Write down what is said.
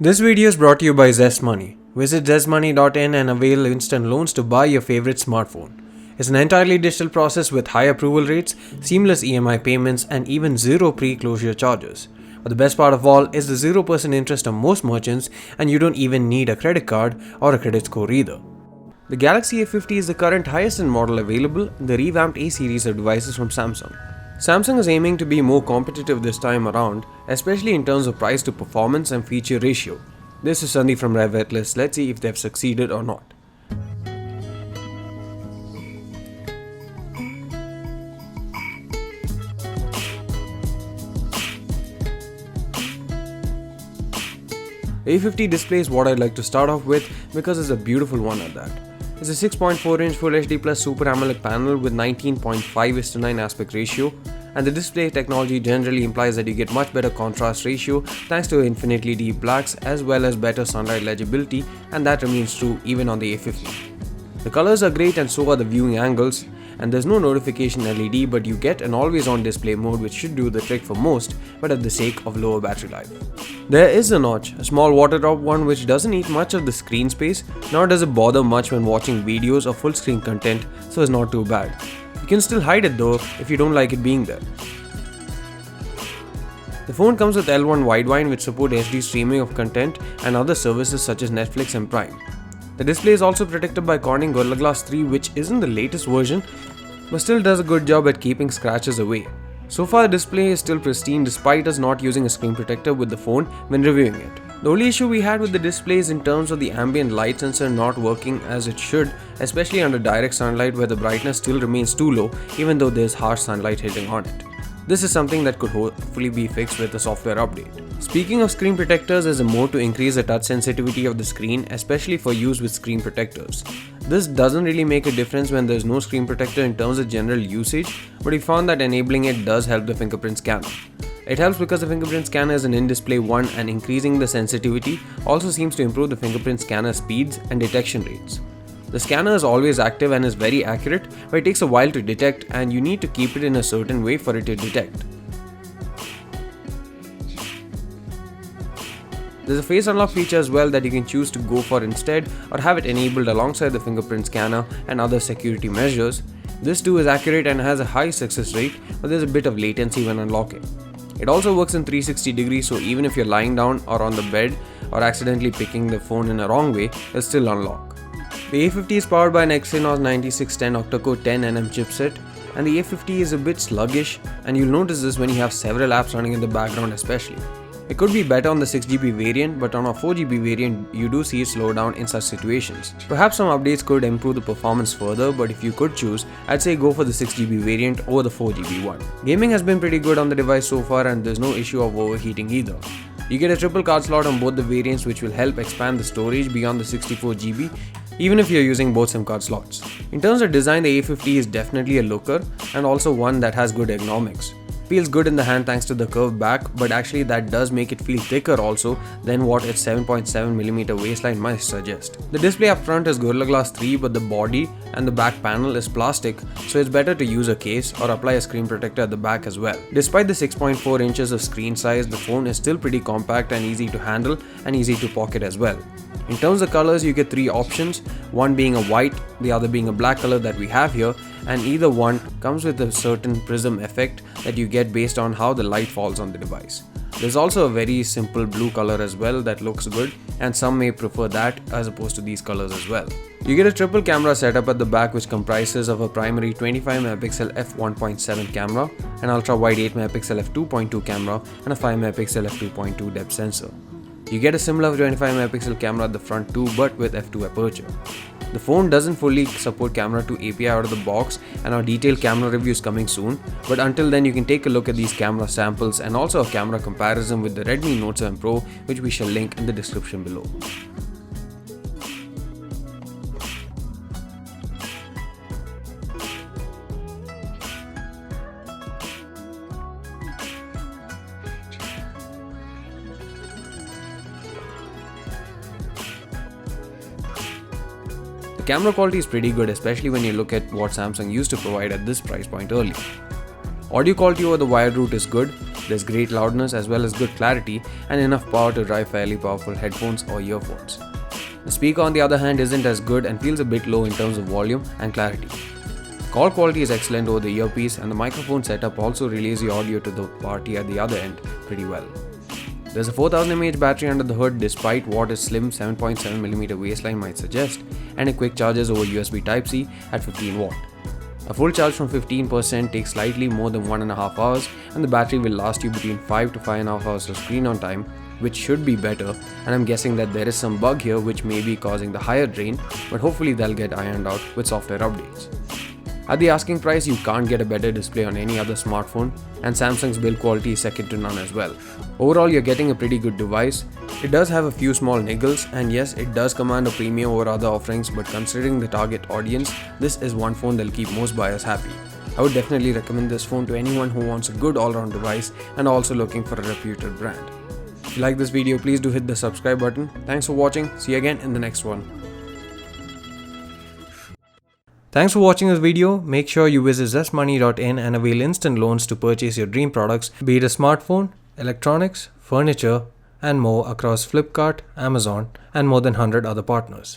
This video is brought to you by ZestMoney. Visit zestmoney.in and avail instant loans to buy your favorite smartphone. It's an entirely digital process with high approval rates, seamless EMI payments, and even zero pre-closure charges. But the best part of all is the 0% interest on most merchants, and you don't even need a credit card or a credit score either. The Galaxy A50 is the current highest-end model available in the revamped A series of devices from Samsung. Samsung is aiming to be more competitive this time around, especially in terms of price to performance and feature ratio. This is Sandeep from RevAtlas. Let's see if they've succeeded or not. The A50 display is what I'd like to start off with because it's a beautiful one at that. It's a 6.4-inch Full HD Plus Super AMOLED panel with 19.5:9 aspect ratio, and the display technology generally implies that you get much better contrast ratio thanks to infinitely deep blacks as well as better sunlight legibility, and that remains true even on the A50. The colors are great and so are the viewing angles, and there's no notification LED, but you get an always-on display mode which should do the trick for most, but at the sake of lower battery life. There is a notch, a small water drop one which doesn't eat much of the screen space, nor does it bother much when watching videos or full screen content, so it's not too bad. You can still hide it though if you don't like it being there. The phone comes with L1 wideband which support HD streaming of content and other services such as Netflix and Prime. The display is also protected by Corning Gorilla Glass 3, which isn't the latest version, but still does a good job at keeping scratches away. So far the display is still pristine despite us not using a screen protector with the phone when reviewing it. The only issue we had with the display is in terms of the ambient light sensor not working as it should, especially under direct sunlight where the brightness still remains too low even though there's harsh sunlight hitting on it. This is something that could hopefully be fixed with a software update. Speaking of screen protectors, there's a mode to increase the touch sensitivity of the screen, especially for use with screen protectors. This doesn't really make a difference when there's no screen protector in terms of general usage, but we found that enabling it does help the fingerprint scanner. It helps because the fingerprint scanner is an in-display one, and increasing the sensitivity also seems to improve the fingerprint scanner speeds and detection rates. The scanner is always active and is very accurate, but it takes a while to detect and you need to keep it in a certain way for it to detect. There's a face unlock feature as well that you can choose to go for instead or have it enabled alongside the fingerprint scanner and other security measures. This too is accurate and has a high success rate, but there's a bit of latency when unlocking. It also works in 360 degrees, so even if you're lying down or on the bed or accidentally picking the phone in a wrong way, it'll still unlock. The A50 is powered by an Exynos 9610 octa-core 10nm chipset, and the A50 is a bit sluggish, and you'll notice this when you have several apps running in the background especially. It could be better on the 6GB variant, but on a 4GB variant you do see it slow down in such situations. Perhaps some updates could improve the performance further, but if you could choose, I'd say go for the 6GB variant over the 4GB one. Gaming has been pretty good on the device so far and there's no issue of overheating either. You get a triple card slot on both the variants which will help expand the storage beyond the 64GB even if you're using both SIM card slots. In terms of design, the A50 is definitely a looker and also one that has good ergonomics. Feels good in the hand thanks to the curved back, but actually that does make it feel thicker also than what its 7.7mm waistline might suggest. The display up front is Gorilla Glass 3, but the body and the back panel is plastic, so it's better to use a case or apply a screen protector at the back as well. Despite the 6.4 inches of screen size, the phone is still pretty compact and easy to handle and easy to pocket as well. In terms of colors, you get three options, one being a white, the other being a black color that we have here, and either one comes with a certain prism effect that you get based on how the light falls on the device. There's also a very simple blue color as well that looks good, and some may prefer that as opposed to these colors as well. You get a triple camera setup at the back which comprises of a primary 25MP f1.7 camera, an ultra-wide 8MP f2.2 camera, and a 5MP f2.2 depth sensor. You get a similar 25MP camera at the front too, but with f2 aperture. The phone doesn't fully support camera to API out of the box, and our detailed camera review is coming soon, but until then you can take a look at these camera samples and also a camera comparison with the Redmi Note 7 Pro, which we shall link in the description below. The camera quality is pretty good, especially when you look at what Samsung used to provide at this price point earlier. Audio quality over the wired route is good, There's great loudness as well as good clarity and enough power to drive fairly powerful headphones or earphones. The speaker on the other hand isn't as good and feels a bit low in terms of volume and clarity. Call quality is excellent over the earpiece, and the microphone setup also relays the audio to the party at the other end pretty well. There's a 4000 mAh battery under the hood despite what a slim 7.7mm waistline might suggest, and a quick charges over USB Type-C at 15W. A full charge from 15% takes slightly more than 1.5 hours, and the battery will last you between 5 to 5.5 hours of screen on time, which should be better, and I'm guessing that there is some bug here which may be causing the higher drain, but hopefully they'll get ironed out with software updates. At the asking price, you can't get a better display on any other smartphone, and Samsung's build quality is second to none as well. Overall, you're getting a pretty good device. It does have a few small niggles, and yes, it does command a premium over other offerings, but considering the target audience, this is one phone that'll keep most buyers happy. I would definitely recommend this phone to anyone who wants a good all-round device and also looking for a reputed brand. If you like this video, please do hit the subscribe button. Thanks for watching. See you again in the next one. Thanks for watching this video. Make sure you visit zestmoney.in and avail instant loans to purchase your dream products, be it a smartphone, electronics, furniture, and more across Flipkart, Amazon, and more than 100 other partners.